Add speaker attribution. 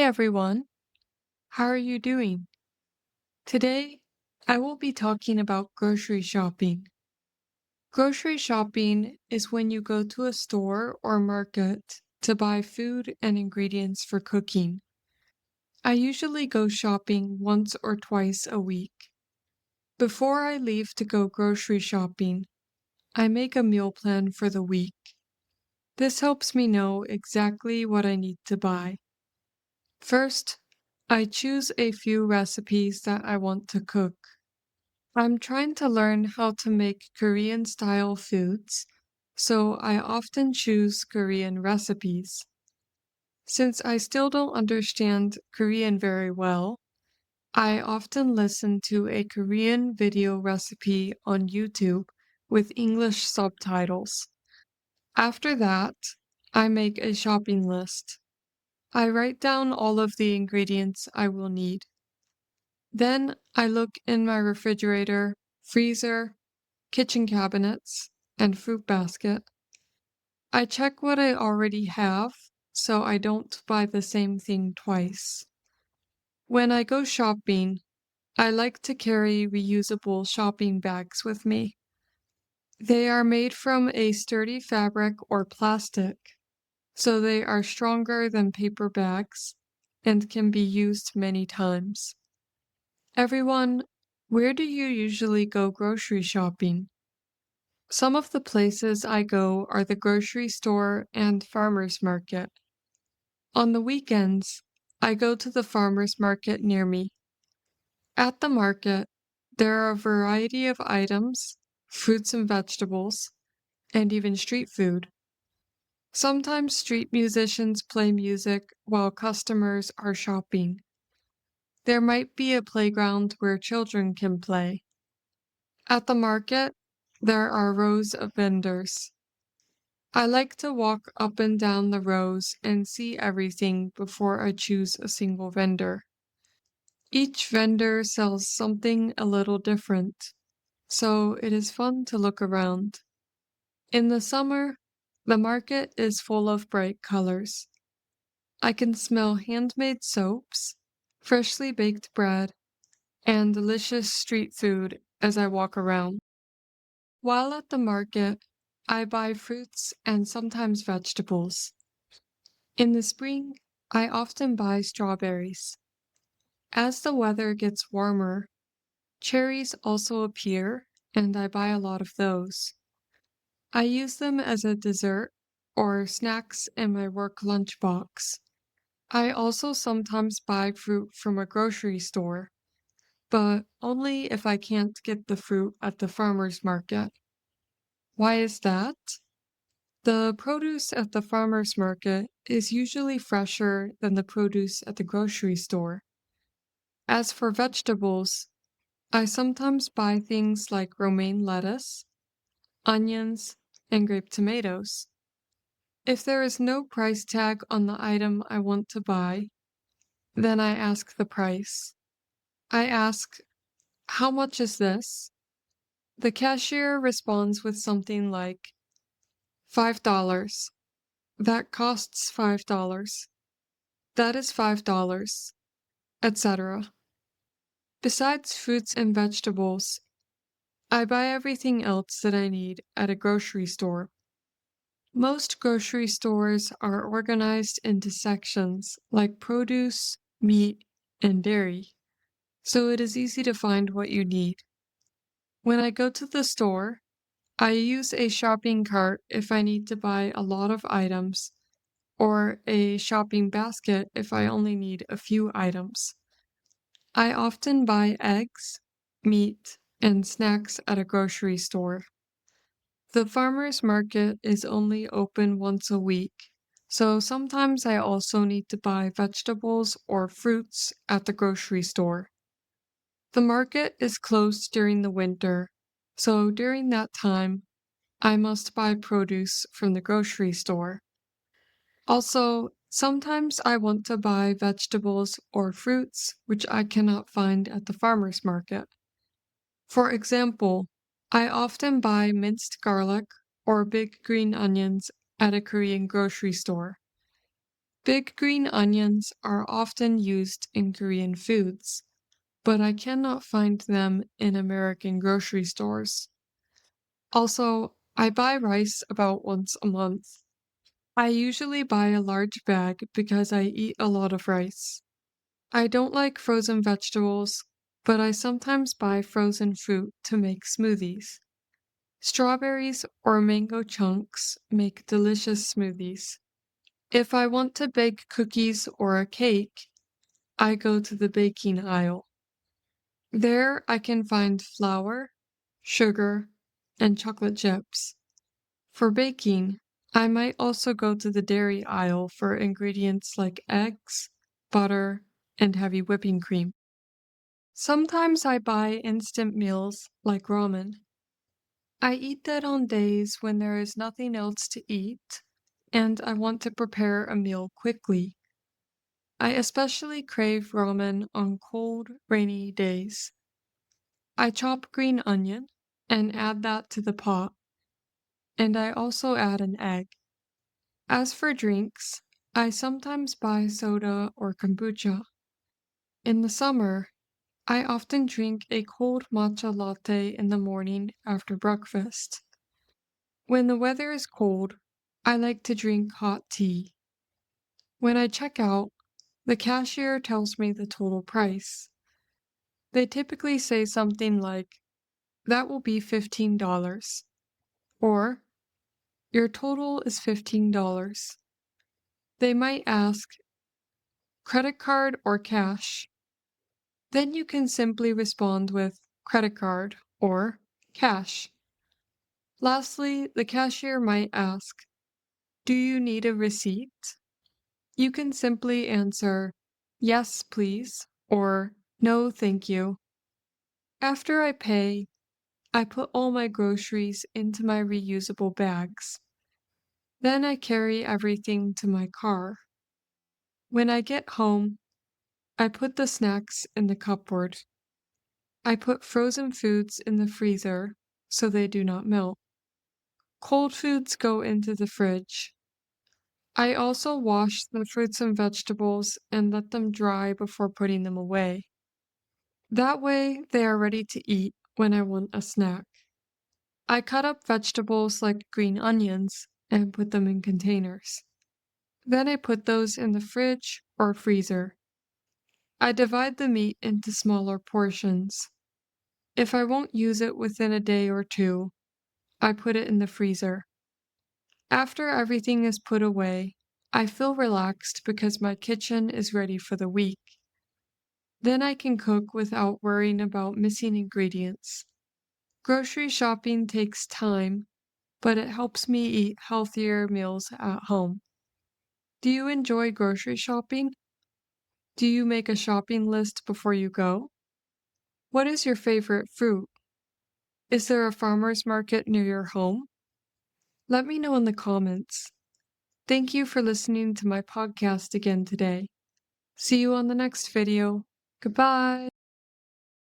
Speaker 1: everyone, how are you doing? Today, I will be talking about grocery shopping. Grocery shopping is when you go to a store or market to buy food and ingredients for cooking. I usually go shopping once or twice a week. Before I leave to go grocery shopping, I make a meal plan for the week. This helps me know exactly what I need to buy. First, I choose a few recipes that I want to cook. I'm trying to learn how to make Korean style foods, so I often choose Korean recipes. Since I still don't understand Korean very well, I often listen to a Korean video recipe on YouTube with English subtitles. After that, I make a shopping list. I write down all of the ingredients I will need. Then I look in my refrigerator, freezer, kitchen cabinets, and fruit basket. I check what I already have so I don't buy the same thing twice. When I go shopping, I like to carry reusable shopping bags with me. They are made from a sturdy fabric or plastic, so they are stronger than paper bags and can be used many times. Everyone, where do you usually go grocery shopping? Some of the places I go are the grocery store and farmer's market. On the weekends, I go to the farmer's market near me. At the market, there are a variety of items, fruits and vegetables, and even street food. Sometimes street musicians play music while customers are shopping. There might be a playground where children can play. At the market, there are rows of vendors. I like to walk up and down the rows and see everything before I choose a single vendor. Each vendor sells something a little different, so it is fun to look around. In the summer, the market is full of bright colors. I can smell handmade soaps, freshly baked bread, and delicious street food as I walk around. While at the market, I buy fruits and sometimes vegetables. In the spring, I often buy strawberries. As the weather gets warmer, cherries also appear, and I buy a lot of those. I use them as a dessert or snacks in my work lunchbox. I also sometimes buy fruit from a grocery store, but only if I can't get the fruit at the farmer's market. Why is that? The produce at the farmer's market is usually fresher than the produce at the grocery store. As for vegetables, I sometimes buy things like romaine lettuce, onions, and grape tomatoes. If there is no price tag on the item I want to buy, then I ask the price. I ask, "How much is this?" The cashier responds with something like, $5. That costs $5. That is $5, etc. Besides fruits and vegetables, I buy everything else that I need at a grocery store. Most grocery stores are organized into sections like produce, meat, and dairy, so it is easy to find what you need. When I go to the store, I use a shopping cart if I need to buy a lot of items, or a shopping basket if I only need a few items. I often buy eggs, meat, and snacks at a grocery store. The farmer's market is only open once a week, so sometimes I also need to buy vegetables or fruits at the grocery store. The market is closed during the winter, so during that time, I must buy produce from the grocery store. Also, sometimes I want to buy vegetables or fruits which I cannot find at the farmer's market. For example, I often buy minced garlic or big green onions at a Korean grocery store. Big green onions are often used in Korean foods, but I cannot find them in American grocery stores. Also, I buy rice about once a month. I usually buy a large bag because I eat a lot of rice. I don't like frozen vegetables, but I sometimes buy frozen fruit to make smoothies. Strawberries or mango chunks make delicious smoothies. If I want to bake cookies or a cake, I go to the baking aisle. There I can find flour, sugar, and chocolate chips. For baking, I might also go to the dairy aisle for ingredients like eggs, butter, and heavy whipping cream. Sometimes I buy instant meals like ramen. I eat that on days when there is nothing else to eat and I want to prepare a meal quickly. I especially crave ramen on cold, rainy days. I chop green onion and add that to the pot, and I also add an egg. As for drinks, I sometimes buy soda or kombucha. In the summer, I often drink a cold matcha latte in the morning after breakfast. When the weather is cold, I like to drink hot tea. When I check out, the cashier tells me the total price. They typically say something like, "That will be $15," or "Your total is $15." They might ask, "Credit card or cash?" Then you can simply respond with credit card or cash. Lastly, the cashier might ask, "Do you need a receipt?" You can simply answer, "Yes, please," or "No, thank you." After I pay, I put all my groceries into my reusable bags. Then I carry everything to my car. When I get home, I put the snacks in the cupboard. I put frozen foods in the freezer so they do not melt. Cold foods go into the fridge. I also wash the fruits and vegetables and let them dry before putting them away. That way, they are ready to eat when I want a snack. I cut up vegetables like green onions and put them in containers. Then I put those in the fridge or freezer. I divide the meat into smaller portions. If I won't use it within a day or two, I put it in the freezer. After everything is put away, I feel relaxed because my kitchen is ready for the week. Then I can cook without worrying about missing ingredients. Grocery shopping takes time, but it helps me eat healthier meals at home. Do you enjoy grocery shopping? Do you make a shopping list before you go? What is your favorite fruit? Is there a farmer's market near your home? Let me know in the comments. Thank you for listening to my podcast again today. See you on the next video. Goodbye.